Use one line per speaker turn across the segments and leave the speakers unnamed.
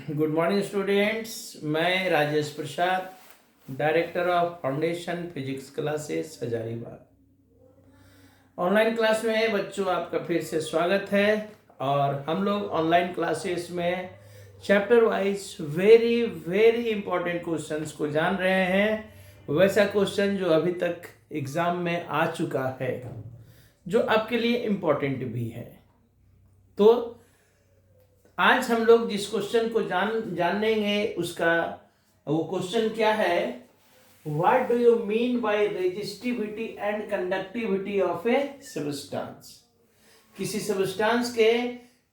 Good morning students. मैं Rajesh Prasad, director of foundation physics classes Hazaribagh. Online class में बच्चों आपका फिर से स्वागत है। और हम लोग ऑनलाइन क्लासेस में chapter wise very very important questions को जान रहे हैं। वैसा क्वेश्चन जो अभी तक एग्जाम में आ चुका है, जो आपके लिए इम्पोर्टेंट भी है। तो आज हम लोग जिस क्वेश्चन को जानेंगे उसका वो क्वेश्चन क्या है, what do you mean by resistivity and conductivity of a substance. किसी सब्सटेंस के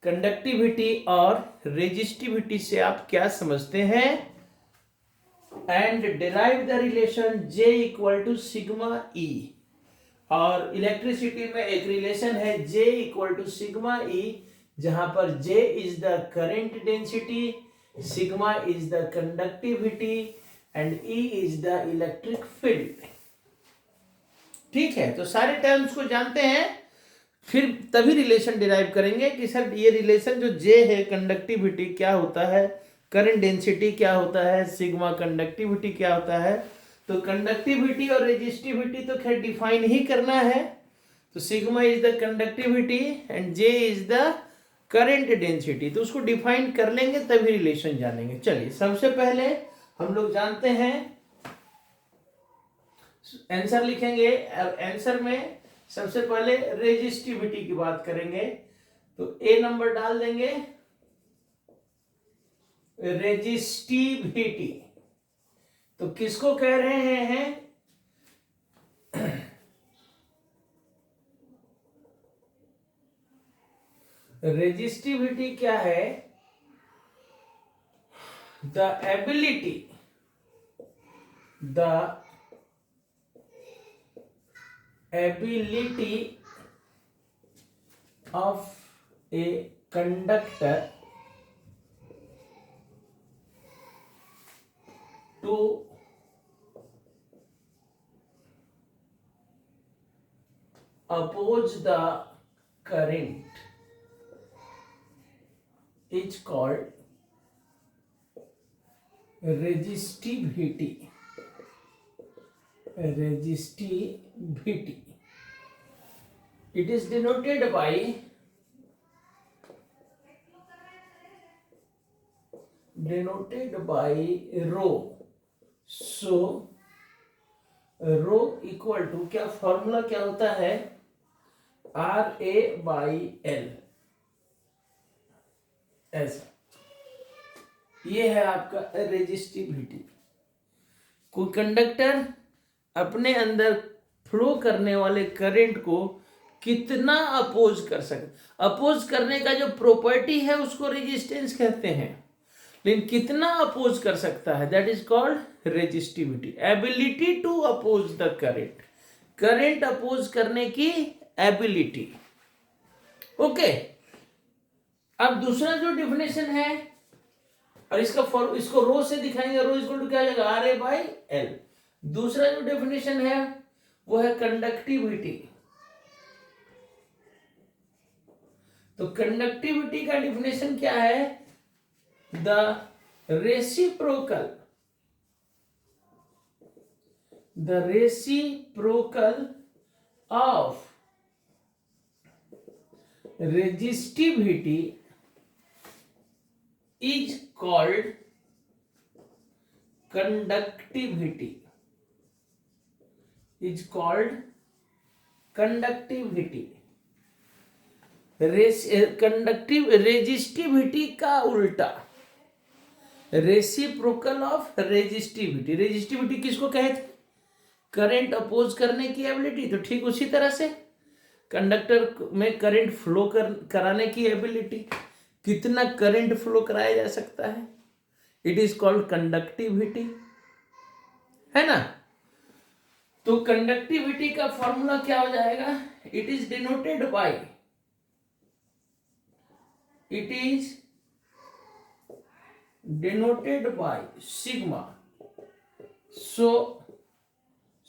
कंडक्टिविटी और रेजिस्टिविटी से आप क्या समझते हैं, and derive the relation J equal to sigma E। और इलेक्ट्रिसिटी में एक रिलेशन है J equal to sigma E, जहां पर J is the current density, sigma is the conductivity and E is the electric field. ठीक है, तो सारे टर्म्स को जानते हैं, फिर तभी रिलेशन डिराइव करेंगे कि सर ये रिलेशन जो J है, कंडक्टिविटी क्या होता है, करंट डेंसिटी क्या होता है, सिग्मा कंडक्टिविटी क्या होता है। तो कंडक्टिविटी और रेजिस्टिविटी तो खैर डिफाइन ही करना है। तो sigma is the conductivity and J is the current density, तो उसको डिफाइन कर लेंगे तभी रिलेशन जानेंगे। चलिए, सबसे पहले हम लोग जानते हैं, आंसर लिखेंगे। आंसर में सबसे पहले रेजिस्टिविटी की बात करेंगे, तो ए नंबर डाल देंगे रेजिस्टिविटी। तो किसको कह रहे हैं, रेजिस्टिविटी क्या है, the ability of a conductor to oppose the current is called resistivity. It is denoted by rho. So rho equal to, क्या फॉर्मूला क्या होता है, RA/L। ऐसा ये है आपका रेजिस्टिविटी। कोई कंडक्टर अपने अंदर फ्लो करने वाले करंट को कितना अपोज कर सके, अपोज करने का जो प्रॉपर्टी है उसको रेजिस्टेंस कहते हैं, लेकिन कितना अपोज कर सकता है, that is called resistivity. Ability to oppose the current, current oppose करने की एबिलिटी। ओके, अब दूसरा जो डिफिनेशन है, और इसको रो से दिखाएंगे, रो इक्वल टू क्या आ जाएगा, RA/L। दूसरा जो डेफिनेशन है वो है कंडक्टिविटी। तो कंडक्टिविटी का डेफिनेशन क्या है, the reciprocal of resistivity is called conductivity. Resistivity का उल्टा, रेसिप्रोकल ऑफ रेजिस्टिविटी। रेजिस्टिविटी किसको कहते हैं, करंट अपोज करने की एबिलिटी। तो ठीक उसी तरह से कंडक्टर में करंट फ्लो कराने की एबिलिटी, कितना करंट फ्लो कराया जा सकता है, इट इज कॉल्ड कंडक्टिविटी, है ना। तो कंडक्टिविटी का फॉर्मूला क्या हो जाएगा, it is denoted by sigma. So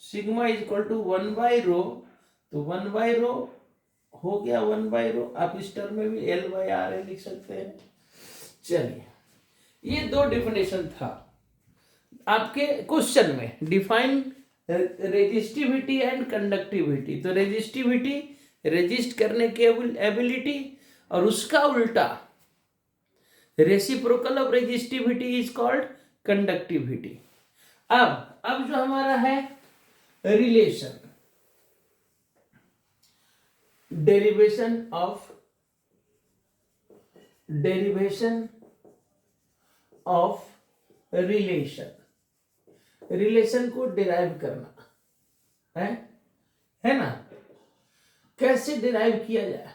sigma is equal to 1/ρ, तो 1/ρ हो गया, 1/ρ। आप इस टर्म में भी L/RA लिख सकते हैं। चलिए, ये दो डिफिनेशन था आपके क्वेश्चन में, डिफाइन रेजिस्टिविटी एंड कंडक्टिविटी। तो रेजिस्टिविटी रेजिस्ट करने की एबिलिटी, और उसका उल्टा reciprocal of resistivity is called conductivity. अब जो हमारा है रिलेशन, डेरिवेशन ऑफ रिलेशन को डिराइव करना है ना। कैसे डिराइव किया जाए?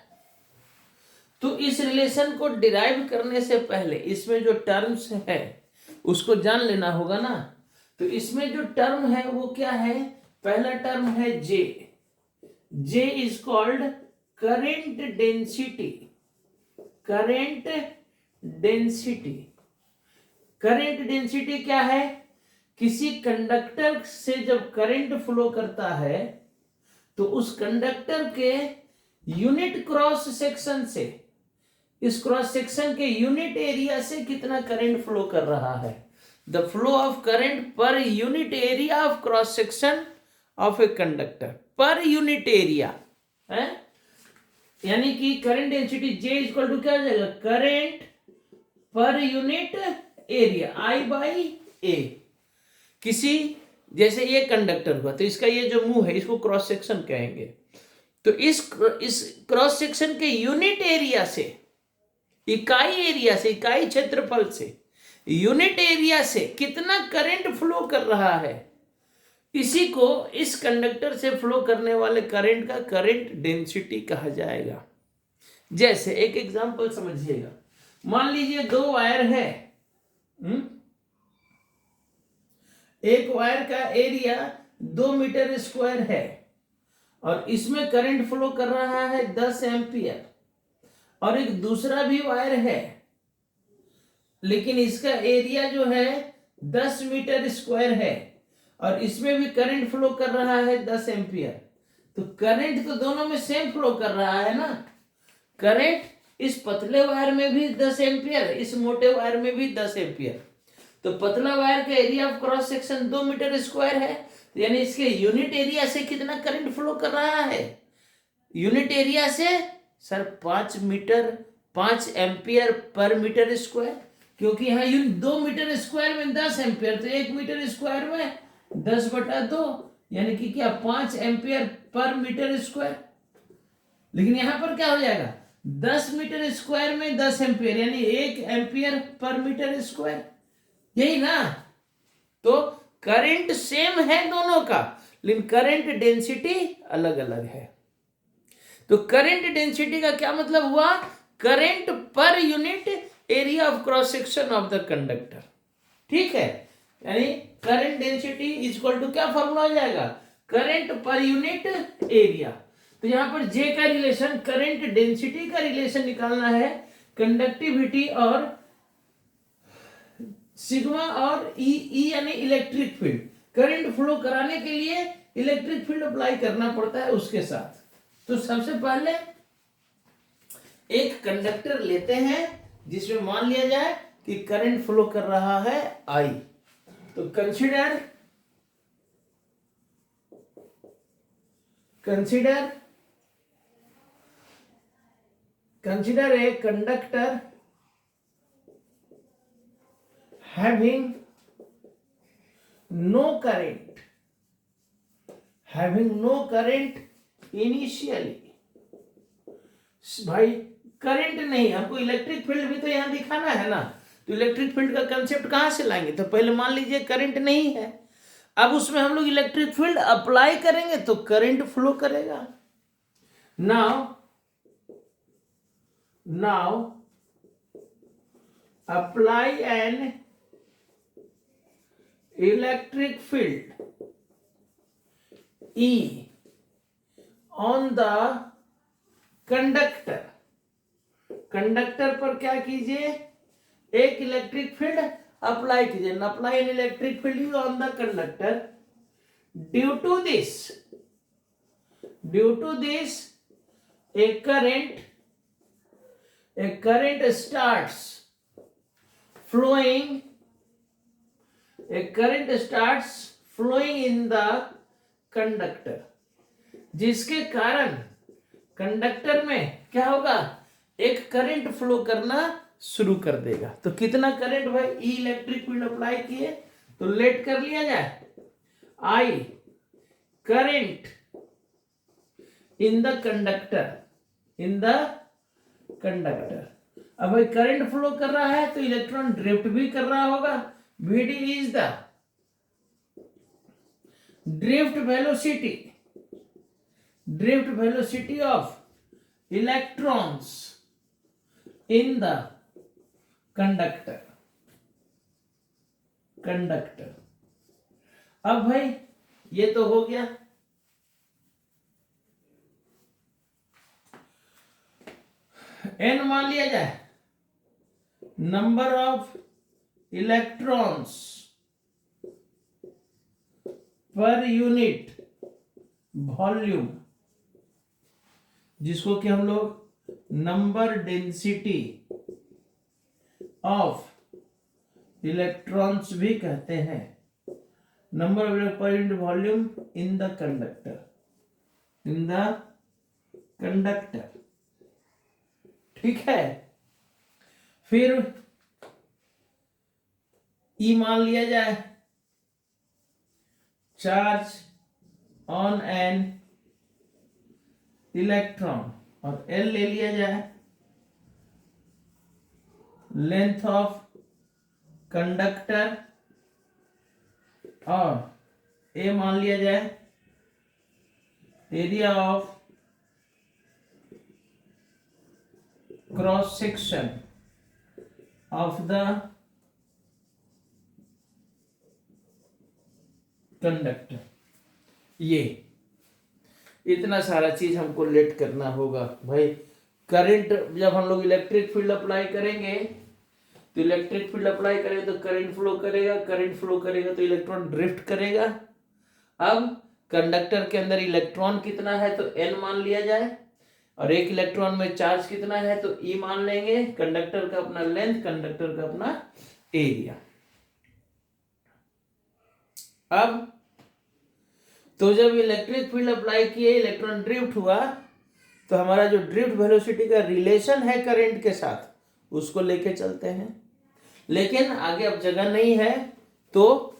तो इस रिलेशन को डिराइव करने से पहले इसमें जो टर्म्स है उसको जान लेना होगा ना। तो इसमें जो टर्म है वो क्या है? पहला टर्म है J is called current density. Current density क्या है? किसी कंडक्टर से जब करंट फ्लो करता है तो उस कंडक्टर के यूनिट क्रॉस सेक्शन से, इस क्रॉस सेक्शन के यूनिट एरिया से कितना करंट फ्लो कर रहा है। The flow of current per unit area of cross section of a conductor, per unit area है। यानी कि current density J equal to क्या हो जाएगा? Current per unit area I/A। किसी जैसे ये कंडक्टर हुआ तो इसका ये जो मुंह है इसको क्रॉस सेक्शन कहेंगे। तो इस क्रॉस सेक्शन के यूनिट एरिया से, इकाई क्षेत्रफल से, यूनिट एरिया से कितना करंट फ्लो कर रहा है, इसी को इस कंडक्टर से फ्लो करने वाले करंट का करंट डेंसिटी कहा जाएगा। जैसे एक एग्जांपल समझिएगा, मान लीजिए दो वायर है, एक वायर का एरिया 2 मीटर स्क्वायर है और इसमें करंट फ्लो कर रहा है 10 एम्पियर, और एक दूसरा भी वायर है लेकिन इसका एरिया जो है 10 मीटर स्क्वायर है और इसमें भी करंट फ्लो कर रहा है 10 एम्पियर। तो करंट तो दोनों में सेम फ्लो कर रहा है ना। करंट इस पतले वायर में भी 10 एम्पियर, इस मोटे वायर में भी 10 एम्पियर। तो पतला वायर का area of cross section 2 metre square है, यानी इसके यूनिट एरिया से कितना करंट फ्लो कर रहा है? यूनिट एरिया से sir 5 ampere per metre square, क्योंकि यहाँ 2 मीटर स्क्वायर में 10 एम्पियर, तो 1 मीटर स्क्वायर में 10/2, यानी कि क्या 5 एम्पियर पर मीटर स्क्वायर। लेकिन यहां पर क्या हो जाएगा? 10 मीटर स्क्वायर में 10 एम्पियर, यानी 1 एम्पियर पर मीटर स्क्वायर, यही ना। तो करंट सेम है दोनों का, लेकिन करंट डेंसिटी अलग अलग है। तो करंट डेंसिटी का क्या मतलब हुआ? Current per unit area of cross section of the conductor. ठीक है, यानी current density is equal to क्या फॉर्मूला हो जाएगा? Current per unit area. तो यहां पर जे का रिलेशन, करंट डेंसिटी का रिलेशन निकालना है कंडक्टिविटी और सिग्मा और ई यानी इलेक्ट्रिक फील्ड। करंट फ्लो कराने के लिए इलेक्ट्रिक फील्ड अप्लाई करना पड़ता है उसके साथ। तो सबसे पहले एक कंडक्टर लेते हैं जिसमें मान लिया जाए कि करंट फ्लो कर रहा है I। तो consider a conductor having no current initially। भाई करंट नहीं, हमको इलेक्ट्रिक फील्ड भी तो यहां दिखाना है ना। तो इलेक्ट्रिक फील्ड का कंसेप्ट कहां से लाएंगे? तो पहले मान लीजिए करंट नहीं है, अब उसमें हम लोग इलेक्ट्रिक फील्ड अप्लाई करेंगे तो करंट फ्लो करेगा। Now apply an electric field E on the conductor. Conductor पर क्या कीजिए? एक इलेक्ट्रिक फील्ड अप्लाई कीजिए। Apply an electric field on the conductor. Due to this a current starts flowing, a current starts flowing in the conductor, जिसके कारण conductor में क्या होगा, एक करंट फ्लो करना शुरू कर देगा। तो कितना करंट भाई, ई इलेक्ट्रिक फील्ड अप्लाई किए तो लेट कर लिया जाए, I current in the conductor, in the conductor. अब भाई करंट फ्लो कर रहा है तो इलेक्ट्रॉन ड्रिफ्ट भी कर रहा होगा। Vd is the drift velocity of electrons in the conductor. अब भाई ये तो हो गया। n मान लिया जाए, number of electrons per unit volume, जिसको कि हम लोग नंबर डेंसिटी ऑफ इलेक्ट्रॉन्स भी कहते हैं, number of per unit volume in the conductor, ठीक है। फिर ई मान लिया जाए, चार्ज ऑन एन इलेक्ट्रॉन, और एल ले लिया जाए लेंथ ऑफ कंडक्टर, और ए मान लिया जाए area of cross section of the conductor. ये इतना सारा चीज हमको लेट करना होगा भाई। करंट जब हम लोग इलेक्ट्रिक फील्ड अप्लाई करेंगे तो इलेक्ट्रिक फील्ड अप्लाई करेंगे तो करंट फ्लो करेगा तो इलेक्ट्रॉन ड्रिफ्ट करेगा। अब कंडक्टर के अंदर इलेक्ट्रॉन कितना है तो n मान लिया जाए, और एक इलेक्ट्रॉन में चार्ज कितना है तो E मान लेंगे, कंडक्टर का अपना लेंथ, कंडक्टर का अपना एरिया। अब तो जब इलेक्ट्रिक फील्ड अप्लाई किए, इलेक्ट्रॉन ड्रिफ्ट हुआ, तो हमारा जो ड्रिफ्ट वेलोसिटी का रिलेशन है करंट के साथ, उसको लेके चलते हैं। लेकिन आगे अब जगह नहीं है तो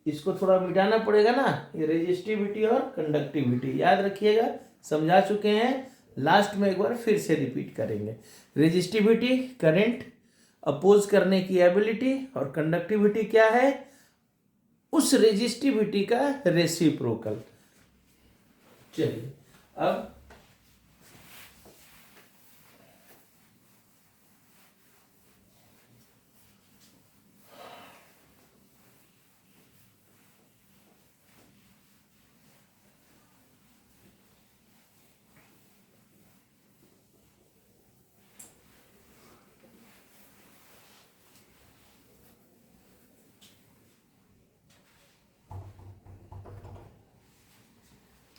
इसको थोड़ा मिटाना पड़ेगा ना, ये रेजिस्टिविटी और कंडक्टिविटी याद रखिएगा, समझा चुके हैं, लास्ट में एक बार फिर से रिपीट करेंगे। रेजिस्टिविटी करंट अपोज करने की एबिलिटी, और कंडक्टिविटी क्या है, उस रेजिस्टिविटी का रेसिप्रोकल। चलिए अब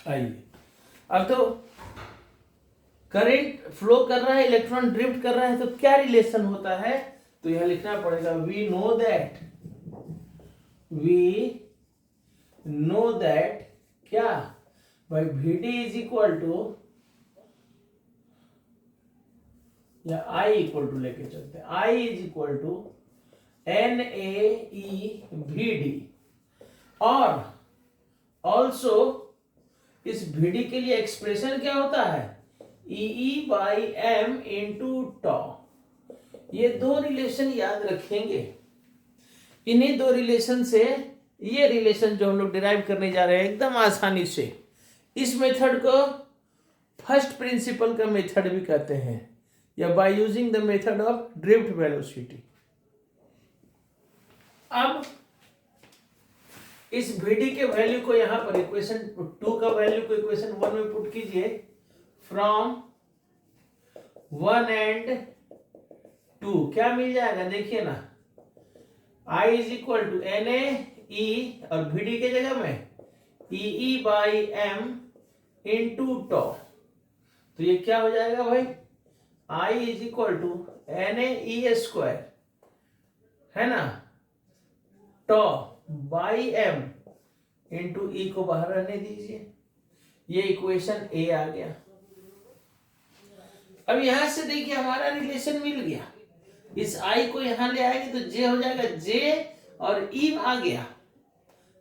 आइए, अब तो करंट फ्लो कर रहा है, इलेक्ट्रॉन ड्रिफ्ट कर रहा है, तो क्या रिलेशन होता है, तो यह लिखना पड़ेगा, वी नो दैट क्या भाई, Vd इज इक्वल टू, या I इक्वल टू लेके चलते हैं, I is equal to NaEVd, और ऑल्सो इस Vd के लिए एक्सप्रेशन क्या होता है, EE/m इंटू टॉ। ये दो रिलेशन याद रखेंगे, इन्हीं दो रिलेशन से, ये रिलेशन जो हम लोग डिराइव करने जा रहे हैं एकदम आसानी से, इस मेथड को फर्स्ट प्रिंसिपल का मेथड भी कहते हैं, या by using the method of drift velocity. अब इस Vd के वैल्यू को यहां पर इक्वेशन 2 का वैल्यू को इक्वेशन 1 में पुट कीजिए, फ्रॉम 1 एंड 2 क्या मिल जाएगा, देखिए ना, I is equal to NaE, और Vd के जगह में EE/m इंटू टॉ। तो ये क्या हो जाएगा भाई, I is equal to NaE square, है ना, tau by M into e को बाहर रहने दीजिए, ये इक्वेशन ए आ गया। अब यहां से देखिए हमारा रिलेशन मिल गया, इस आई को यहां ले आएंगे तो जे हो जाएगा, जे और ई आ गया,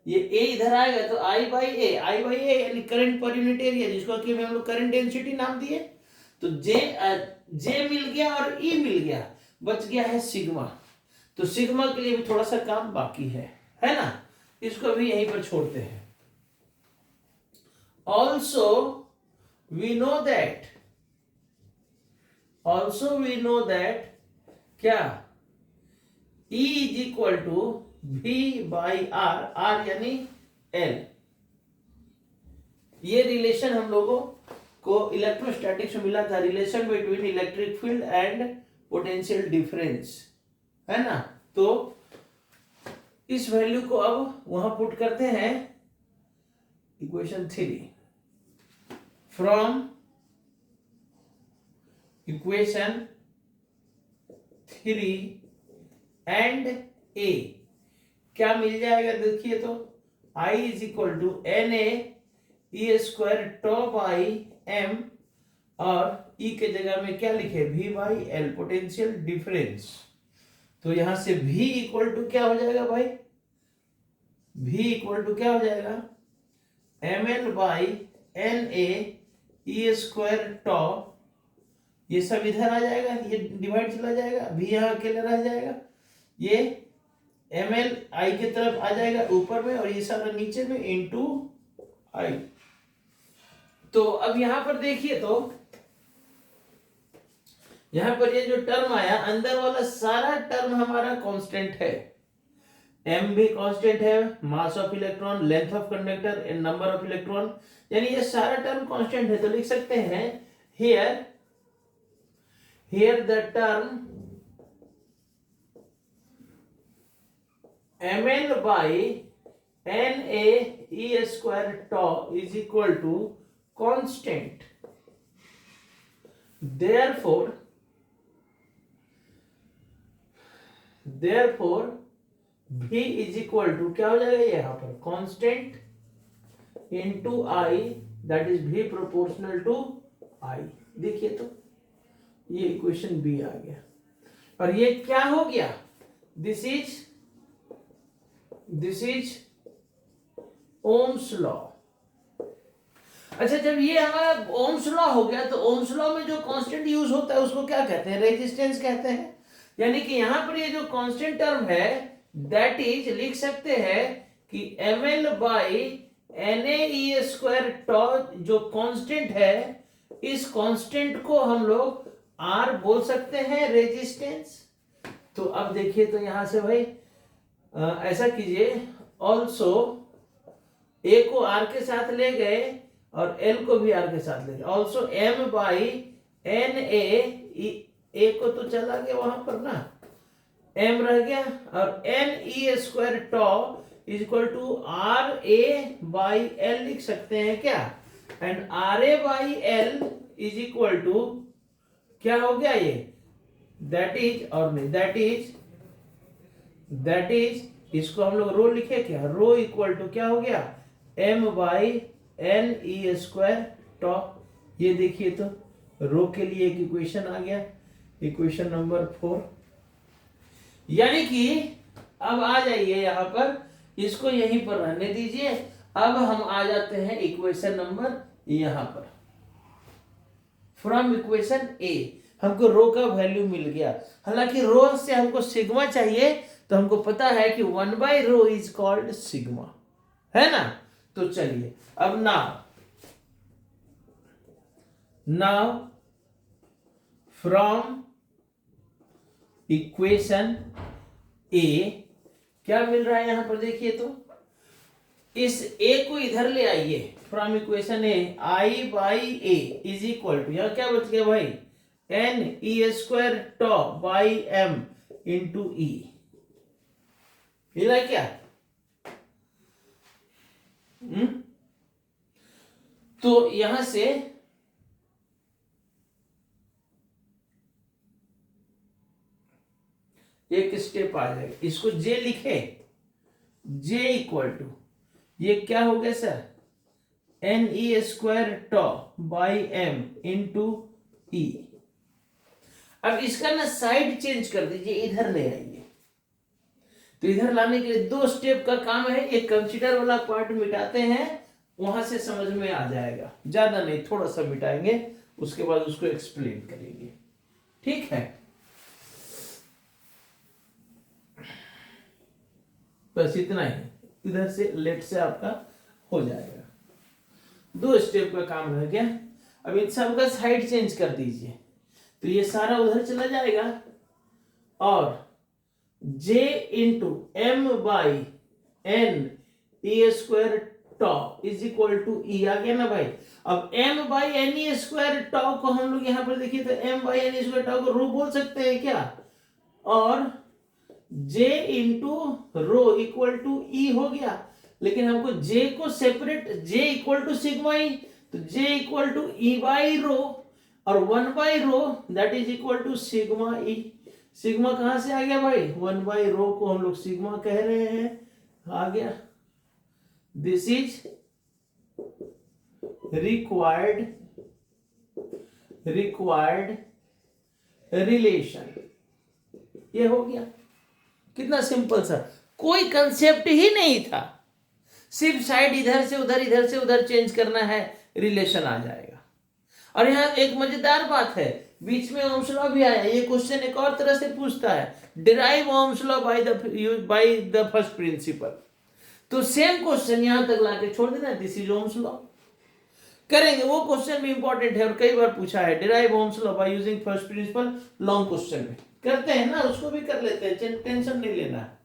ये ए इधर आएगा तो आई बाई ए, आई बाई ए यानी करंट पर यूनिट एरिया, जिसको कि हम लोग करंट डेंसिटी नाम दिए। तो जे मिल गया और ई मिल गया, बच गया है सिग्मा। तो सिग्मा के लिए भी थोड़ा सा काम बाकी है ना, इसको भी यहीं पर छोड़ते हैं। ऑल्सो वी नो दैट क्या E is equal to V by r, r यानी L। ये रिलेशन हम लोगों को इलेक्ट्रोस्टैटिक्स में मिला था, relation between electric field and potential difference, है ना। तो इस वैल्यू को अब वहां पुट करते हैं, equation 3 from equation 3 and a क्या मिल जाएगा, देखिए तो I is equal to n A square tau by m, और E के जगह में क्या लिखे, V by l potential difference. तो यहां से V इक्वल टू क्या हो जाएगा भाई, V इक्वल टू क्या हो जाएगा, M L by N A square tau, ये सब इधर आ जाएगा, ये डिवाइड चला जाएगा, V यहाँ अकेले रह जाएगा, ये एम एल आई की तरफ आ जाएगा ऊपर में, और ये सारा नीचे में इंटू आई। तो अब यहां पर देखिए तो यहां पर ये जो टर्म आया, अंदर वाला सारा टर्म हमारा कांस्टेंट है, m भी कांस्टेंट है, मास of electron, length of conductor and number of electron, यानी ये सारा टर्म कांस्टेंट है। तो लिख सकते हैं here the term ml by na e square tau is equal to constant. Therefore v is equal to क्या हो जाएगा यहाँ पर, constant into I, that is v proportional to I। देखिए तो ये इक्वेशन बी आ गया, और ये क्या हो गया, दिस इज ओम्स लॉ। अच्छा, जब ये हमारा ओम्स लॉ हो गया तो ओम्स लॉ में जो कांस्टेंट यूज होता है उसको क्या कहते हैं, रेजिस्टेंस कहते हैं। यानी कि यहां पर ये जो कांस्टेंट टर्म है दैट इज, लिख सकते हैं कि ml बाई na स्क्वायर टॉ, जो कांस्टेंट है, इस कांस्टेंट को हम लोग R बोल सकते हैं, रेजिस्टेंस। तो अब देखिए तो यहां से भाई ऐसा कीजिए, ऑल्सो A को R के साथ ले गए और L को भी R के साथ ले गए, also M by N a को तो चला गया वहां पर ना, M रह गया, और NE square tau is equal to RA by L लिख सकते हैं क्या, and RA by L is equal to क्या हो गया ये, दैट इज, और नहीं दैट इज इसको हम लोग रो लिखे क्या, रो इक्वल टू क्या हो गया, M by N E square tau. ये देखिए तो रो के लिए एक इक्वेशन आ गया, इक्वेशन नंबर 4। यानी कि अब आ जाइए यहां पर, इसको यहीं पर रहने दीजिए। अब हम आ जाते हैं इक्वेशन नंबर यहां पर, फ्रॉम इक्वेशन ए हमको रो का वैल्यू मिल गया। हालांकि रो से हमको सिग्मा चाहिए, तो हमको पता है कि 1 by row is called sigma, है ना। तो चलिए अब नाउ फ्रॉम इक्वेशन ए क्या मिल रहा है यहां पर, देखिए तो इस ए को इधर ले आइए, from equation A I by A is equal to, यहां क्या बच गया भाई, N E square tau by M into E, मिला क्या। तो यहां से एक स्टेप आ जाएगा। इसको जे लिखे, जे इक्वल टू, ये क्या हो गया sir, N E square tau by M into E. अब इसका ना साइड चेंज कर दीजिए, इधर ले आइए। तो इधर लाने के लिए 2 स्टेप का काम है। एक कंसीडर वाला पार्ट मिटाते हैं, वहां से समझ में आ जाएगा, ज्यादा नहीं, थोड़ा सा मिटाएंगे, उसके बाद उसको एक्सप्लेन करेंगे। ठीक है, बस इतना ही, इधर से लेट से आपका हो जाएगा। 2 स्टेप का काम रह गया। अब इन सबका साइड चेंज कर दीजिए, तो ये सारा उधर चला जाएगा और j into M by N E square tau is equal to E आ गया ना भाई। अब m by N E square tau को हम लोग यहां पर देखिए तो m by N E square tau को रो बोल सकते हैं क्या, और j into rho equal to E हो गया। लेकिन हमको j को separate, j equal to sigma E, तो j equal to E by rho और 1 by rho that is equal to sigma e. Sigma कहां से आ गया भाई, 1 बाई रो को हम लोग सिग्मा कह रहे हैं, आ गया। दिस इज रिक्वायर्ड रिलेशन, ये हो गया। कितना सिंपल सर, कोई कंसेप्ट ही नहीं था, सिर्फ साइड इधर से उधर चेंज करना है, रिलेशन आ जाएगा। और यहाँ एक मजेदार बात है, बीच में ओम्स लॉ भी आया। ये क्वेश्चन एक और तरह से पूछता है, derive Ohm's law by the first principle. तो सेम क्वेश्चन यहां तक लाके छोड़ देना, दिस इज ओम्स लॉ करेंगे। वो क्वेश्चन भी इंपॉर्टेंट है और कई बार पूछा है, derive Ohm's law by using first principle, long question में करते हैं ना, उसको भी कर लेते हैं, टेंशन नहीं लेना,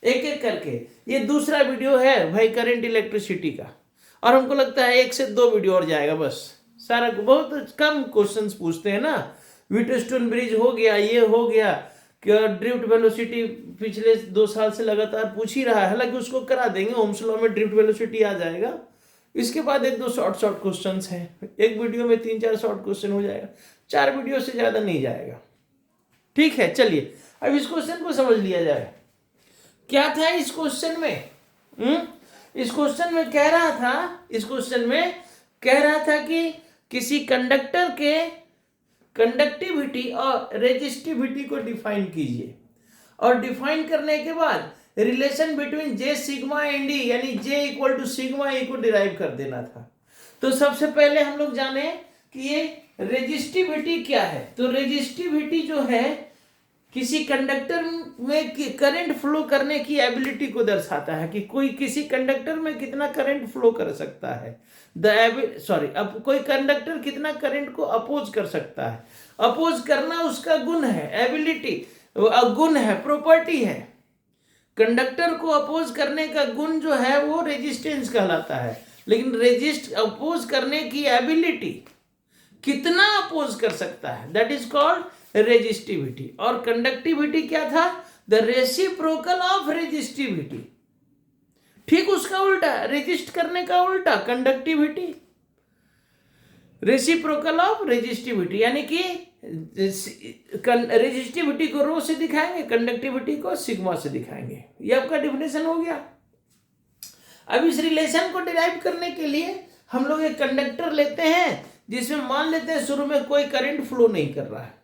एक एक करके। ये दूसरा वीडियो है भाई करंट इलेक्ट्रिसिटी का, और हमको लगता है 1 से 2 वीडियो और जाएगा बस। सारा बहुत कम क्वेश्चंस पूछते हैं ना, व्हीटस्टोन ब्रिज हो गया, ये हो गया, ड्रिफ्ट वेलोसिटी पिछले 2 साल से लगातार पूछ ही रहा है, हालांकि उसको करा देंगे, ओम्स लॉ में ड्रिफ्ट वेलोसिटी आ जाएगा। इसके बाद 1-2 शॉर्ट क्वेश्चंस हैं, एक वीडियो में 3-4 शॉर्ट क्वेश्चन हो जाएगा, 4 वीडियो से ज्यादा नहीं जाएगा। ठीक है, चलिए अब इस क्वेश्चन को समझ लिया जाए। क्या था इस क्वेश्चन में, इस क्वेश्चन में कह रहा था कि किसी कंडक्टर के कंडक्टिविटी और रेजिस्टिविटी को डिफाइन कीजिए, और डिफाइन करने के बाद relation between J sigma and E, यानी J equal to sigma E को डिराइव कर देना था। तो सबसे पहले हम लोग जाने कि ये रेजिस्टिविटी क्या है। तो रेजिस्टिविटी जो है किसी कंडक्टर में करंट फ्लो करने की एबिलिटी को दर्शाता है, कि कोई किसी कंडक्टर में कितना करंट फ्लो कर सकता है, अब कोई कंडक्टर कितना करंट को अपोज कर सकता है। अपोज करना उसका गुण है, एबिलिटी गुण है, प्रॉपर्टी है। कंडक्टर को अपोज करने का गुण जो है वो रेजिस्टेंस कहलाता है, लेकिन अपोज करने की एबिलिटी, कितना अपोज कर सकता है, दैट इज कॉल्ड रेजिस्टिविटी। और कंडक्टिविटी क्या था, द रेसिप्रोकल ऑफ रेजिस्टिविटी, ठीक उसका उल्टा, रेजिस्ट करने का उल्टा कंडक्टिविटी, रेसिप्रोकल ऑफ रेजिस्टिविटी, यानी कि रेजिस्टिविटी को रो से दिखाएंगे, कंडक्टिविटी को सिग्मा से दिखाएंगे। ये आपका डिफिनेशन हो गया। अब इस रिलेशन को डिराइव करने के लिए हम लोग एक कंडक्टर लेते हैं जिसमें मान लेते हैं शुरू में कोई करंट फ्लो नहीं कर रहा है,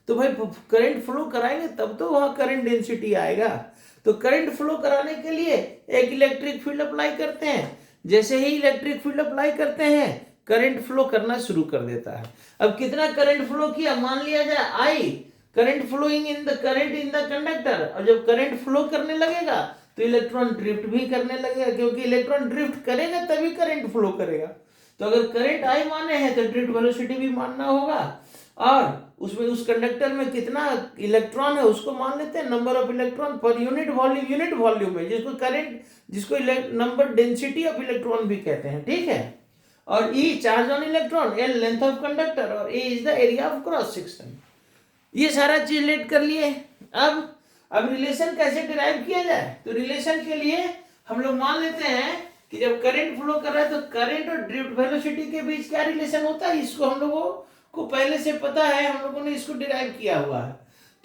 तो भाई करंट फ्लो कराएंगे तब तो वहां करंट डेंसिटी आएगा। तो करंट फ्लो कराने के लिए एक इलेक्ट्रिक फील्ड अप्लाई करते हैं, जैसे ही इलेक्ट्रिक फील्ड अप्लाई करते हैं करंट फ्लो करना शुरू कर देता है। अब कितना करंट फ्लो किया, मान लिया जाए I, current flowing in the conductor. और जब करंट फ्लो करने लगेगा तो इलेक्ट्रॉन ड्रिफ्ट भी करने लगेगा, क्योंकि इलेक्ट्रॉन ड्रिफ्ट करेगा तभी करंट फ्लो करेगा। तो अगर करंट आई माने हैं तो ड्रिफ्ट वेलोसिटी भी मानना होगा, और उसमें उस कंडक्टर में कितना इलेक्ट्रॉन है उसको मान लेते हैं, number of electron per unit volume में, जिसको नंबर डेंसिटी ऑफ इलेक्ट्रॉन भी कहते हैं। ठीक है, और E charge on electron, L length of conductor, और A is the area of cross section. ये सारा चीज लेट कर लिए। अब रिलेशन कैसे डिराइव किया जाए, तो रिलेशन के लिए हम लोग मान लेते हैं कि जब करंट फ्लो कर रहा है तो करंट और ड्रिफ्ट वेलोसिटी के बीच क्या रिलेशन होता है, इसको हम लोगों को पहले से पता है, हम लोगों ने इसको डिराइव किया हुआ है।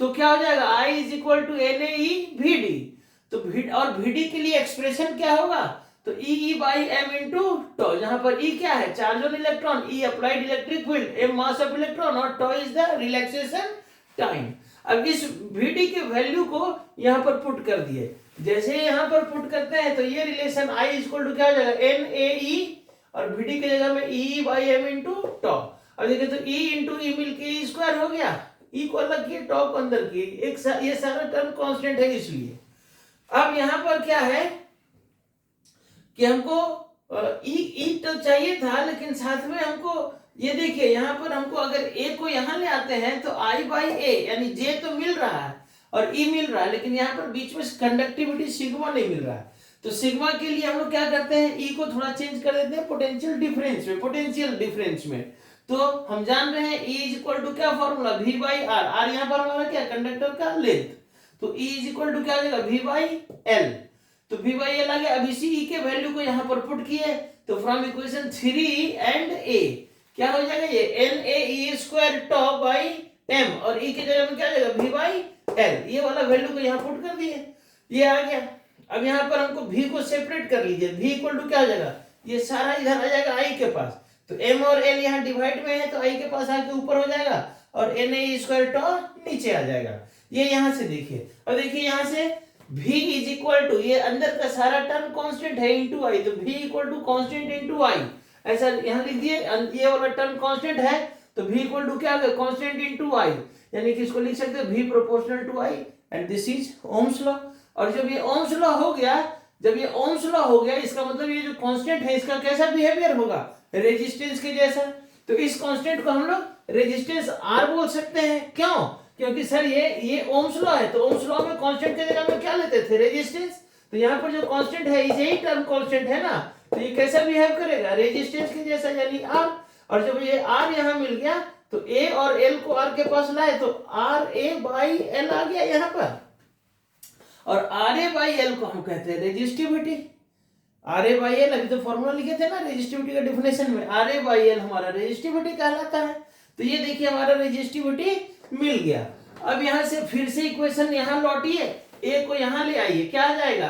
तो क्या हो जाएगा, I is equal to NaE/Vd। तो और Vd के लिए एक्सप्रेशन क्या होगा, तो E/m इंटू टॉ, जहां पर E क्या है, charge on electron, E applied electric field, m mass of electron और tau is the relaxation time. अब इस Vd के वैल्यू को यहां पर पुट कर दिए, जैसे ही यहां पर पुट करते हैं तो ये रिलेशन I इक्वल टू क्या हो जाएगा, NaE और Vd की जगह में E/m इंटू टॉ। अब देखिए तो E इंटू ई मिलके E स्क्वायर हो गया, E को अलग किए टॉ को अंदर किए, एक ये सारा टर्म कांस्टेंट है इसलिए। अब यहां पर क्या है कि हमको ई तो चाहिए था, लेकिन साथ में हमको ये देखिए यहाँ पर हमको अगर ए को यहाँ ले आते हैं तो I/a यानी जे तो मिल रहा है और ई मिल रहा है, लेकिन यहाँ पर बीच में कंडक्टिविटी सिग्मा नहीं मिल रहा है। तो सिग्मा के लिए हम लोग क्या करते हैं, ई को थोड़ा चेंज कर देते हैं पोटेंशियल डिफरेंस में। तो हम जान रहे हैं E इज इक्वल टू क्या फॉर्मूला, V/R। R यहाँ पर हमारा क्या, कंडक्टर का लेंथ, तो E इज इक्वल टू क्या आ जाएगा, V/L। तो V/L आ गया। अब इसी E के वैल्यू को यहाँ पर पुट किए तो फ्रॉम इक्वेशन 3 एंड A क्या हो जाएगा, ये NaE² टॉ बाई m और E की जगह में क्या आ जाएगा, V/L। ये वाला वैल्यू को यहाँ पुट कर दिए, ये आ गया। अब यहाँ पर हमको V को सेपरेट कर लीजिए, V इक्वल टू क्या हो जाएगा, ये सारा इधर आ जाएगा I के पास, तो m और l यहाँ डिवाइड में है तो I के पास आके ऊपर हो जाएगा और NaE² टॉ नीचे आ जाएगा। ये यहाँ से देखिए, और देखिए यहाँ से V इज इक्वल टू, ये अंदर का सारा टर्म कांस्टेंट है इनटू I, तो V equal to constant into I, ऐसा यहाँ लिख दिए। ये वाला टर्म कांस्टेंट है तो V इक्वल टू क्या होगा, कांस्टेंट इनटू I, यानी कि इसको लिख सकते हैं V proportional to I and this is Ohm's law. और जब ये ओम्स लॉ हो गया, जब ये ओम्स लॉ हो गया, इसका मतलब ये जो कांस्टेंट है इसका कैसा बिहेवियर होगा, रेजिस्टेंस के जैसा। तो इस कांस्टेंट को हम लोग रेजिस्टेंस R बोल सकते हैं। क्यों, क्योंकि सर ये ओम्स लॉ है, तो ओम्स लॉ में कांस्टेंट की जगह में क्या लेते थे, रेजिस्टेंस। तो यहाँ पर जो कांस्टेंट है यही टर्म कांस्टेंट है ना, तो ये कैसा बिहेव करेगा, रेजिस्टेंस के जैसा यानी R। और जब ये R यहाँ मिल गया तो A और L को R के पास लाए तो RA/L आ गया यहाँ पर, और RA/L को हम कहते हैं रेजिस्टिविटी। RA/L अभी तो फॉर्मूला लिखे थे ना रेजिस्टिविटी का डेफिनेशन में, RA/L हमारा रेजिस्टिविटी कहलाता है। तो ये देखिए हमारा रेजिस्टिविटी मिल गया। अब यहां से फिर से इक्वेशन यहां लौटिए, A को यहां ले आइए, क्या आ जाएगा,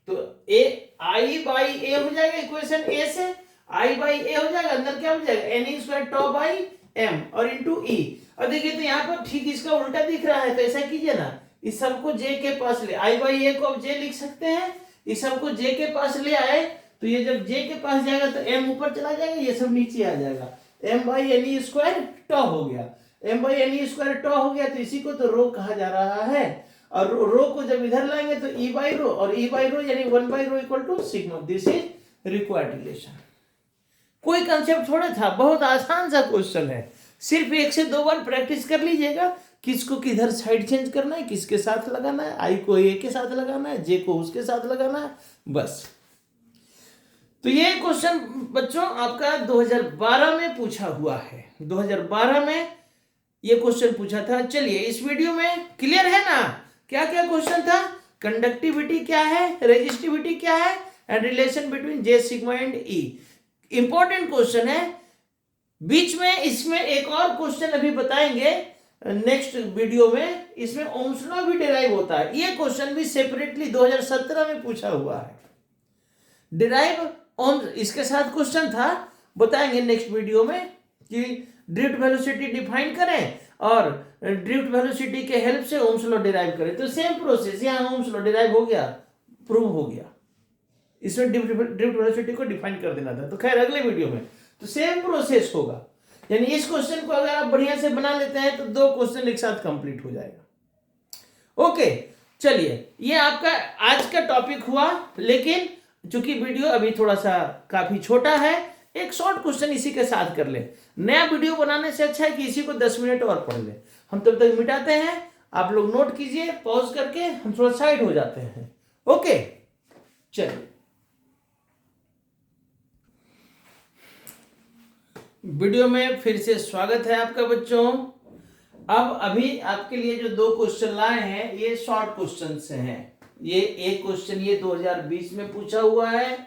तो I/A हो जाएगा इक्वेशन A से, I/A हो जाएगा, अंदर क्या हो जाएगा, NaE² टॉ बाई m और इंटू E। और देखिए तो यहाँ पर ठीक इसका उल्टा दिख रहा है, तो ऐसा कीजिए ना, इस सबको J के पास ले, I/A को अब J लिख सकते हैं, इस सबको J के पास ले आए तो ये जब J के पास जाएगा तो m ऊपर चला जाएगा, ये सब नीचे आ जाएगा, m/NaE² टॉ हो गया, m/NaE² टॉ हो गया। तो इसी को तो रो कहा जा रहा है, और रो को जब इधर लाएंगे तो E/ρ, और E/ρ यानी 1/ρ equal to sigma, this is required relation. कोई कंसेप्ट थोड़ा था, बहुत आसान सा क्वेश्चन है, सिर्फ 1 से 2 बार प्रैक्टिस कर लीजिएगा, किसको किधर साइड चेंज करना है, किसके साथ लगाना है, I को A के साथ लगाना है, J को उसके साथ लगाना है, बस। तो ये क्वेश्चन बच्चों आपका 2012 में पूछा हुआ है, 2012 में ये क्वेश्चन पूछा था। चलिए इस वीडियो में क्लियर है ना, क्या क्या क्वेश्चन था, कंडक्टिविटी क्या है, रेजिस्टिविटी क्या है, and relation between J sigma and E। Important question है। बीच में इसमें एक और क्वेश्चन अभी बताएंगे नेक्स्ट वीडियो में, इसमें ओम्स लॉ भी डिराइव होता है। ये क्वेश्चन भी सेपरेटली 2017 में पूछा हुआ है, डिराइव ओम्स, इसके साथ क्वेश्चन था, बताएंगे नेक्स्ट वीडियो में कि ड्रिफ्ट वेलोसिटी डिफाइन करें और ड्रिफ्ट वेलोसिटी के हेल्प से ओम्स लॉ डिराइव करें। तो सेम प्रोसेस, यहाँ ओम्स लॉ डिराइव हो गया, प्रूव हो गया, इसमें ड्रिफ्ट वेलोसिटी को डिफाइन कर देना था। तो खैर अगले वीडियो में तो सेम प्रोसेस होगा, यानी इस क्वेश्चन को अगर आप बढ़िया से बना लेते हैं तो 2 क्वेश्चन एक साथ कंप्लीट हो जाएगा। ओके, चलिए ये आपका आज का टॉपिक हुआ, लेकिन चूंकि वीडियो अभी थोड़ा सा काफी छोटा है, एक शॉर्ट क्वेश्चन इसी के साथ कर ले। नया वीडियो बनाने से अच्छा है कि इसी को 10 मिनट और पढ़ ले। हम तब तक मिटाते हैं, आप लोग नोट कीजिए, पॉज करके हम थोड़ा साइड हो जाते हैं। ओके, चलिए वीडियो में फिर से स्वागत है आपका बच्चों। अब अभी आपके लिए जो 2 क्वेश्चन लाए हैं ये शॉर्ट क्वेश्चन से हैं। ये एक क्वेश्चन ये 2020 में पूछा हुआ है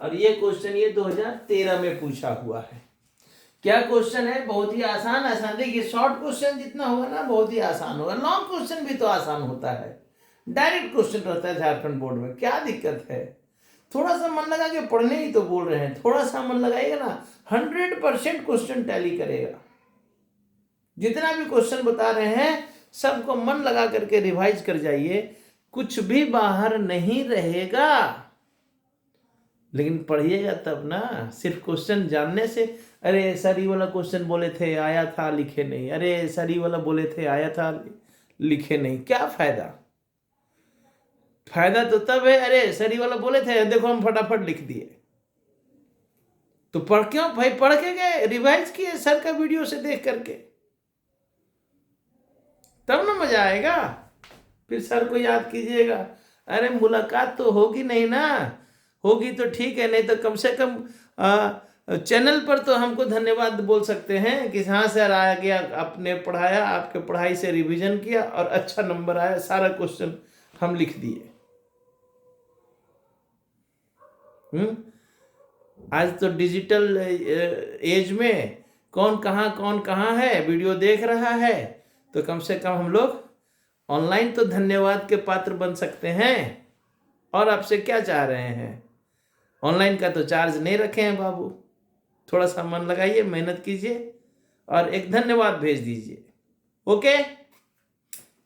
और ये क्वेश्चन ये 2013 में पूछा हुआ है। क्या क्वेश्चन है? बहुत ही आसान आसान। देखिए शॉर्ट क्वेश्चन जितना होगा ना बहुत ही आसान होगा, लॉन्ग क्वेश्चन भी तो आसान होता है, डायरेक्ट क्वेश्चन रहता है झारखंड बोर्ड में, क्या दिक्कत है? थोड़ा सा मन लगा के पढ़ने ही तो बोल रहे हैं, थोड़ा सा मन लगाइएगा ना 100% क्वेश्चन टैली करेगा। जितना भी क्वेश्चन बता रहे हैं सबको मन लगा करके रिवाइज कर जाइए, कुछ भी बाहर नहीं रहेगा। लेकिन पढ़िएगा तब ना, सिर्फ क्वेश्चन जानने से, अरे सर ये वाला क्वेश्चन बोले थे आया था लिखे नहीं, अरे सर ये वाला बोले थे आया था लिखे नहीं, क्या फायदा? फायदा तो तब है, अरे सर ये वाला बोले थे देखो हम फटाफट लिख दिए। तो पढ़ क्यों भाई? पढ़ के गए, रिवाइज किए सर का वीडियो से देख करके, तब ना मजा आएगा। फिर सर को याद कीजिएगा। अरे मुलाकात तो होगी नहीं ना, होगी तो ठीक है, नहीं तो कम से कम चैनल पर तो हमको धन्यवाद बोल सकते हैं कि हाँ सर आ गया, आपने पढ़ाया, आपके पढ़ाई से रिवीजन किया और अच्छा नंबर आया, सारा क्वेश्चन हम लिख दिए। आज तो डिजिटल एज में कौन कहाँ है, वीडियो देख रहा है, तो कम से कम हम लोग ऑनलाइन तो धन्यवाद के पात्र बन सकते हैं। और आपसे क्या चाह रहे हैं? ऑनलाइन का तो चार्ज नहीं रखे हैं बाबू, थोड़ा सा मन लगाइए, मेहनत कीजिए और एक धन्यवाद भेज दीजिए। ओके,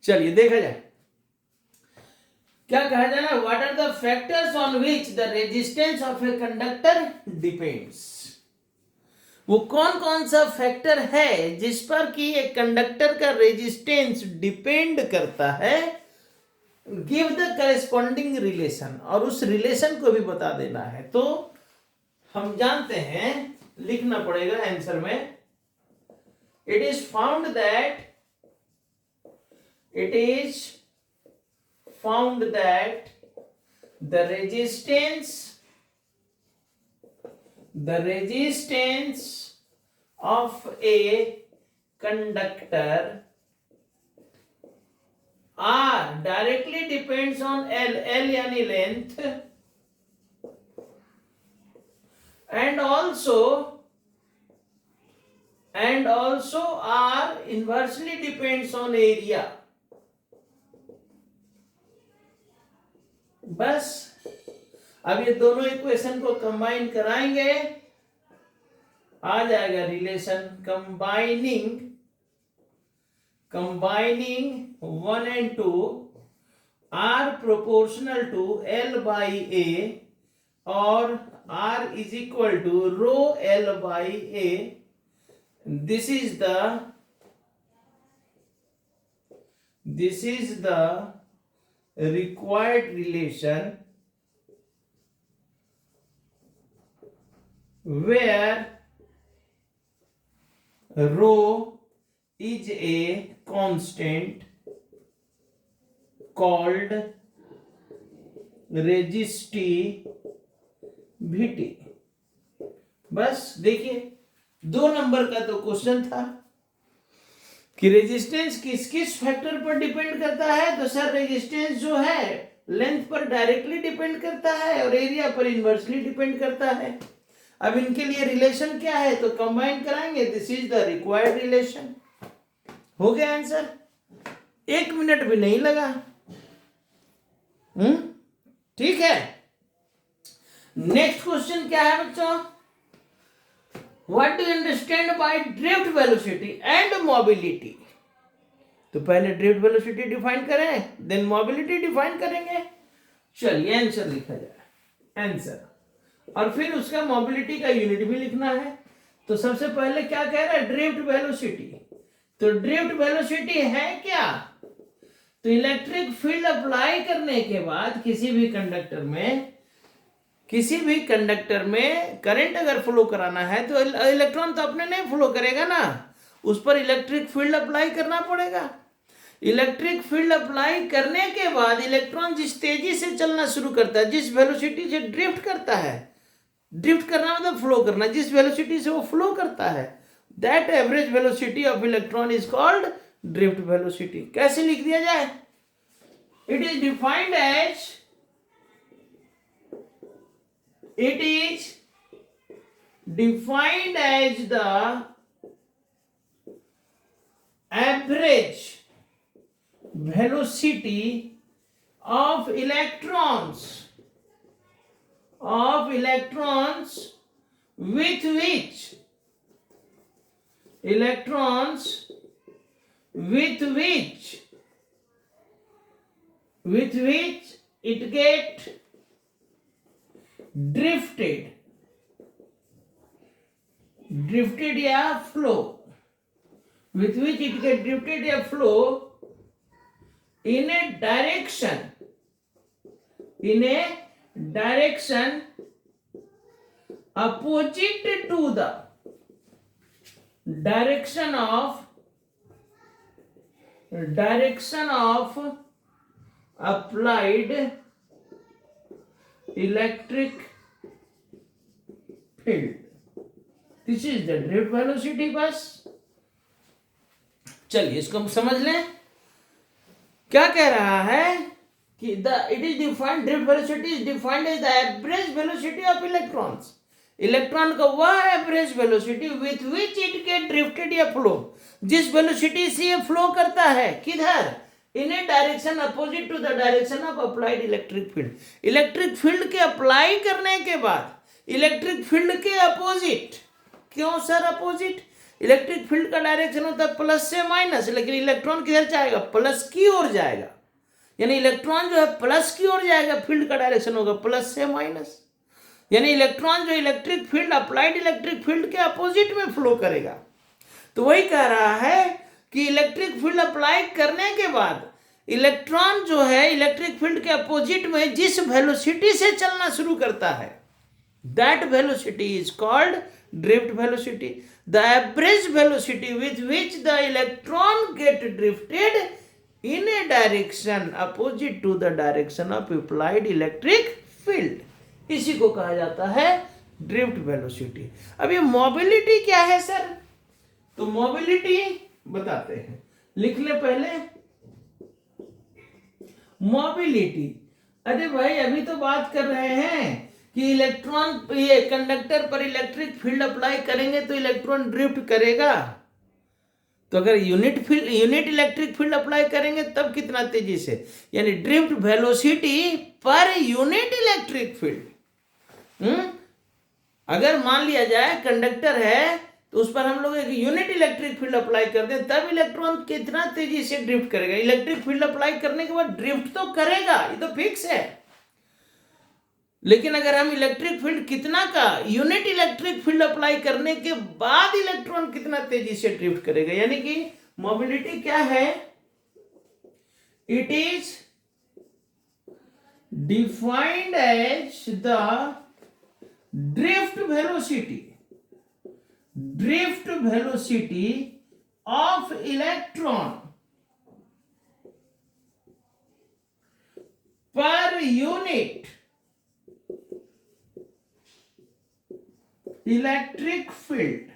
चलिए देखा जाए क्या कहा जा रहा है। What are the factors on which the resistance of a conductor depends. वो कौन कौन सा फैक्टर है जिस पर कि एक कंडक्टर का रेजिस्टेंस डिपेंड करता है। गिव द करेस्पॉन्डिंग रिलेशन, और उस रिलेशन को भी बता देना है। तो हम जानते हैं, लिखना पड़ेगा आंसर में, it is found that the resistance of a conductor R directly depends on L यानी length, and also R inversely depends on area। बस अब ये दोनों इक्वेशन को कंबाइन कराएंगे, आ जाएगा relation. Combining 1 and 2 R proportional to L by A और R is equal to rho L by A। This is the required relation where rho is a constant called resistivity। बस देखिए 2 number का तो question था कि resistance किस किस factor पर डिपेंड करता है। तो सर रेजिस्टेंस जो है लेंथ पर डायरेक्टली डिपेंड करता है और एरिया पर इनवर्सली डिपेंड करता है। अब इनके लिए रिलेशन क्या है, तो कंबाइन कराएंगे, this is the required relation. हो गया आंसर, 1 मिनट भी नहीं लगा। ठीक है, नेक्स्ट क्वेश्चन क्या है बच्चों। What do you understand by drift velocity and mobility? तो पहले ड्रिफ्ट वेलोसिटी डिफाइन करें, देन मोबिलिटी डिफाइन करेंगे। चलिए आंसर लिखा जाए, आंसर, और फिर उसका मोबिलिटी का यूनिट भी लिखना है। तो सबसे पहले क्या कह रहा है, ड्रिफ्ट वेलोसिटी। तो ड्रिफ्ट वेलोसिटी है क्या, तो इलेक्ट्रिक फील्ड अप्लाई करने के बाद किसी भी कंडक्टर में करंट अगर फ्लो कराना है तो इलेक्ट्रॉन तो अपने नहीं फ्लो करेगा ना, उस पर इलेक्ट्रिक फील्ड अप्लाई करना पड़ेगा। इलेक्ट्रिक फील्ड अप्लाई करने के बाद इलेक्ट्रॉन जिस तेजी से चलना शुरू करता है, जिस वेलोसिटी से ड्रिफ्ट करता है, ड्रिफ्ट करना मतलब फ्लो करना, जिस वेलोसिटी से वो फ्लो करता है, that average velocity of electron is called drift velocity. कैसे लिख दिया जाए, it is defined as defined as the average velocity of electrons with which it get drifted या flow, with which it get drifted या flow in a direction opposite to the direction of applied electric field. This is the drift velocity. बस चलिए इसको समझ लें। क्या कह रहा है कि it is defined, drift velocity is defined as the average velocity of electrons. Electron का वह average velocity with which it get drifted या फ्लो, जिस वेलोसिटी से ये फ्लो करता है किधर, in a direction opposite to the direction of applied electric field. Electric field के अप्लाई करने के बाद इलेक्ट्रिक फील्ड के अपोजिट। क्यों सर अपोजिट? इलेक्ट्रिक फील्ड का डायरेक्शन होता है प्लस से माइनस, लेकिन इलेक्ट्रॉन किधर जाएगा, प्लस की ओर जाएगा। यानी इलेक्ट्रॉन जो है प्लस की ओर जाएगा, फील्ड का डायरेक्शन होगा प्लस से माइनस। यानी इलेक्ट्रॉन जो electric field applied electric field के अपोजिट में फ्लो करेगा। तो वही कह रहा है कि इलेक्ट्रिक फील्ड अप्लाई करने के बाद इलेक्ट्रॉन जो है इलेक्ट्रिक फील्ड के अपोजिट में जिस वेलोसिटी से चलना शुरू करता है, that velocity is called drift velocity. The average velocity with which the electron get drifted in a direction opposite to the direction of applied electric field, इसी को कहा जाता है ड्रिफ्ट वेलोसिटी। अब ये मोबिलिटी क्या है सर? तो मोबिलिटी बताते हैं, लिख ले पहले मोबिलिटी। अरे भाई अभी तो बात कर रहे हैं कि इलेक्ट्रॉन ये कंडक्टर पर इलेक्ट्रिक फील्ड अप्लाई करेंगे तो इलेक्ट्रॉन ड्रिफ्ट करेगा। तो अगर यूनिट इलेक्ट्रिक फील्ड अप्लाई करेंगे तब कितना तेजी से, यानी drift velocity per unit electric field. अगर मान लिया जाए कंडक्टर है तो उस पर हम लोग एक यूनिट इलेक्ट्रिक फील्ड अप्लाई कर दें तब इलेक्ट्रॉन कितना तेजी से ड्रिफ्ट करेगा। इलेक्ट्रिक फील्ड अप्लाई करने के बाद ड्रिफ्ट तो करेगा, ये तो फिक्स है। लेकिन अगर हम इलेक्ट्रिक फील्ड कितना का यूनिट इलेक्ट्रिक फील्ड अप्लाई करने के बाद इलेक्ट्रॉन कितना तेजी से ड्रिफ्ट करेगा, यानी कि मोबिलिटी क्या है, it is defined as the drift velocity of electron per unit electric field.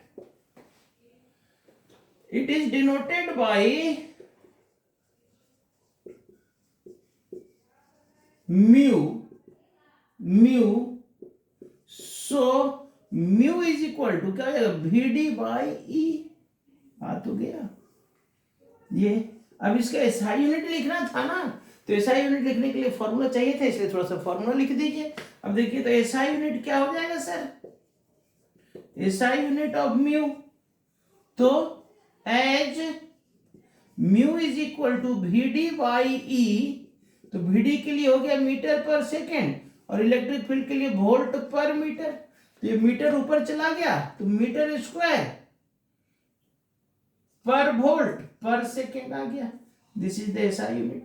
It is denoted by mu. So mu is equal to क्या हो जाएगा, VD बाई ई। आ तो गया ये। अब इसका एसआई यूनिट लिखना था ना, तो एसआई यूनिट लिखने के लिए फॉर्मूला चाहिए था, इसलिए थोड़ा सा फॉर्मूला लिख दीजिए। अब देखिए तो एसआई यूनिट क्या हो जाएगा sir, SI unit of mu, so as mu is equal to VD by E, तो VD के लिए हो गया मीटर पर सेकेंड और इलेक्ट्रिक फील्ड के लिए वोल्ट पर मीटर। तो ये मीटर ऊपर चला गया तो मीटर स्क्वायर पर वोल्ट पर सेकेंड आ गया। This is the SI unit.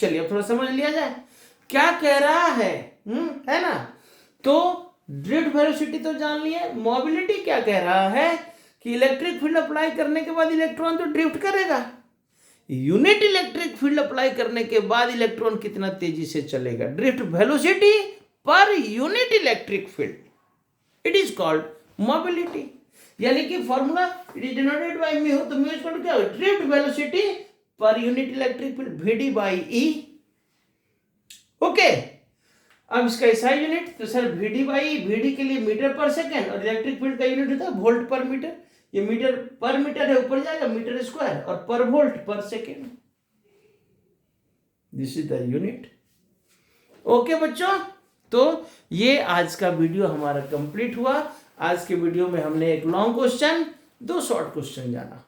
चलिए अब थोड़ा समझ लिया जाए क्या कह रहा है ना। तो ड्रिफ्ट वेलोसिटी तो जान लिए, मोबिलिटी क्या कह रहा है कि इलेक्ट्रिक फील्ड अप्लाई करने के बाद इलेक्ट्रॉन तो ड्रिफ्ट करेगा, यूनिट इलेक्ट्रिक फील्ड अप्लाई करने के बाद इलेक्ट्रॉन कितना तेजी से चलेगा, drift velocity per unit electric field, it is called mobility. यानी कि formula it is denoted by mu, तो म्यू इज इक्वल टू क्या हो, drift velocity per unit electric field VD by E. Okay, अब इसका एसआई यूनिट तो sir VD by VD के लिए मीटर पर सेकेंड, और इलेक्ट्रिक फील्ड का यूनिट होता है वोल्ट पर मीटर। ये मीटर पर मीटर है, ऊपर जाएगा मीटर स्क्वायर, और पर वोल्ट पर second, this is the unit. Okay बच्चों, तो ये आज का वीडियो हमारा कंप्लीट हुआ। आज के वीडियो में हमने एक लॉन्ग क्वेश्चन, 2 शॉर्ट क्वेश्चन जाना।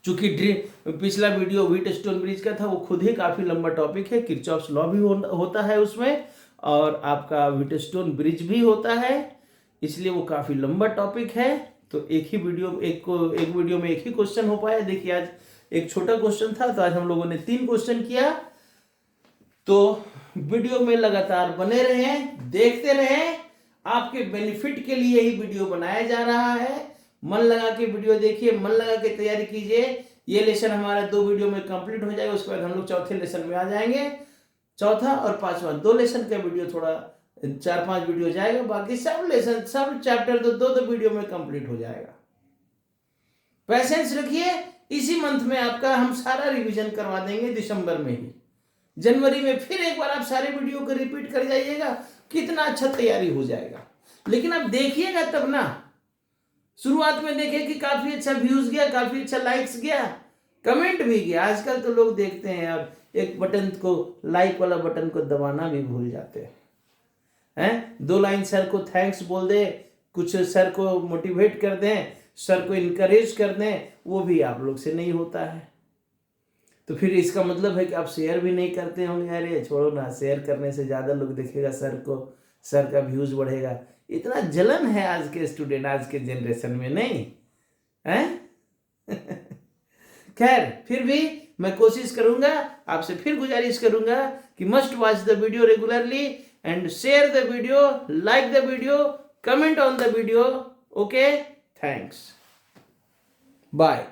चूंकि पिछला वीडियो व्हीटस्टोन ब्रिज का था, वो खुद ही काफी लंबा टॉपिक है, किरचॉफ्स लॉ भी होता है उसमें, और आपका व्हीटस्टोन ब्रिज भी होता है, इसलिए वो काफी लंबा टॉपिक है। तो एक वीडियो में एक ही क्वेश्चन हो पाया। देखिए आज एक छोटा क्वेश्चन था, तो आज हम लोगों ने 3 क्वेश्चन किया। तो वीडियो में लगातार बने रहें, देखते रहें, आपके बेनिफिट के लिए ही वीडियो बनाया जा रहा है। मन लगा के वीडियो देखिए, मन लगा के तैयारी कीजिए। ये लेसन हमारा 2 वीडियो में कंप्लीट हो जाएगा, उसके बाद हम लोग चौथे लेसन में आ जाएंगे। चौथा और पांचवा 2 लेसन का वीडियो, थोड़ा 4-5 वीडियो जाएगा, बाकी सब लेसन सब चैप्टर तो 2 वीडियो में कंप्लीट हो जाएगा। पेशेंस रखिए, इसी मंथ में आपका हम सारा रिवीजन करवा देंगे, दिसंबर में ही। जनवरी में फिर एक बार आप सारे वीडियो को रिपीट कर जाइएगा, कितना अच्छा तैयारी हो जाएगा। लेकिन आप देखिएगा तब ना, शुरुआत में देखें कि काफी अच्छा व्यूज गया, काफी अच्छा लाइक्स गया, कमेंट भी गया। आजकल तो लोग देखते हैं और एक बटन को, लाइक वाला बटन को दबाना भी भूल जाते हैं। 2 लाइन सर को थैंक्स बोल दे, कुछ सर को मोटिवेट कर दें, सर को इनकरेज कर दें, वो भी आप लोग से नहीं होता है। तो फिर इसका मतलब है कि आप शेयर भी नहीं करते होंगे। अरे छोड़ो ना, शेयर करने से ज्यादा लोग देखेगा सर को, सर का व्यूज बढ़ेगा। इतना जलन है आज के स्टूडेंट, आज के जनरेशन में, नहीं है? खैर, फिर भी मैं कोशिश करूंगा, आपसे फिर गुजारिश करूंगा कि must watch the video regularly and share the video, like the video, comment on the video. Okay, thanks, bye.